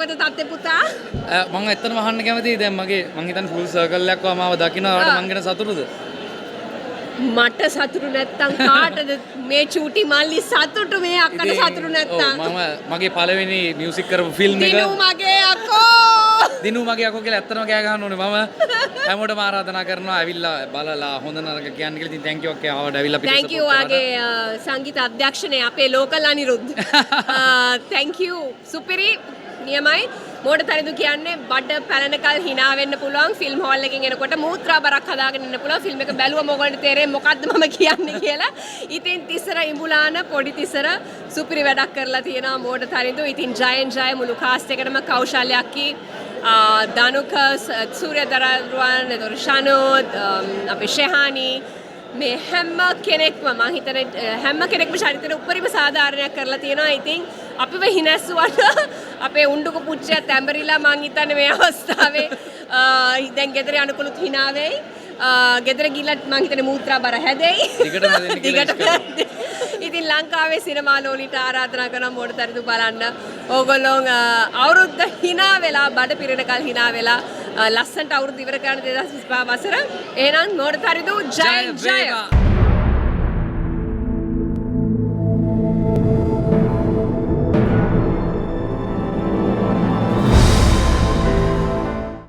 මොකද තත්ත්වය පුතා? මම ඇත්තටම අහන්න කැමතියි දැන් මම හිතන්නේ ෆුල් සර්කල් එකක් මාව දකින්නවට මං ගැන සතුටුද? මට සතුටු නැත්තම් කාටද මේ චූටි මල්ලි සතුටු මේ අක්කට සතුටු නැත්තම්? මම මගේ පළවෙනි මියුසික් කරපු ෆිල්ම් එක දිනු මගේ අක්කෝ දිනු මගේ අකෝ කියලා ඇත්තටම කෑ ගහන්න ඕනේ මම හැමෝටම ආරාධනා කරනවා ඇවිල්ලා බලලා හොඳ නරක කියන්න කියලා ඉතින් thank you අක්කේ ආවට ඇවිල්ලා පිට thank you වාගේ සංගීත අධ්‍යක්ෂණය අපේ ලෝකල් අනිරුද්ධ thank you සුපිරි නියමයි මෝඩ තරිදු කියන්නේ බඩ පැලනකල් hina වෙන්න පුළුවන් ෆිල්ම් හෝල් එකකින් එනකොට මූත්‍රා බරක් හදාගෙන ඉන්න පුළුවන් ෆිල්ම් එක බැලුවම ඔයගොල්ලන්ට තේරෙන්නේ මොකද්ද මම කියන්නේ කියලා. ඉතින් තිසර ඉඹුලාන පොඩි තිසර සුපිරි වැඩක් කරලා තියෙනවා මෝඩ තරිදු. ඉතින් ජයෙන් ජය මුළු කාස්ට් එකටම කෞශල්‍ය අක්කි ධනුක සූර්යදරරුවන් එතකොට ෂනෝද් අපේ ෂෙහානි මේ හැම කෙනෙක්ම මම හිතන්නේ හැම කෙනෙක්ම චරිතේ උපරිම සාධාරණයක් කරලා තියෙනවා. ඉතින් අපිව හිනැස්සුවට අපේ උණ්ඩුක පුච්චයත් ඇඹරිලා මං හිතන්නේ මේ අවස්ථාවේ දැන් ගෙදර යනකොලුත් hina වෙයි. ගෙදර ගිහලා මං හිතන්නේ මූත්‍රා බර හැදෙයි. දිගටම ඉතින් ලංකාවේ සිනමාලෝලිට ආරාධනා කරන මෝඩ තරිදු බලන්න. ඕගොල්ලෝ අවුරුද්ද hina වෙලා බඩ පිරෙනකල් hina වෙලා ලස්සන්ට අවුරුදු ඉවර කරන 2025 වසර. එහෙනම් මෝඩ තරිදු ජය ජය.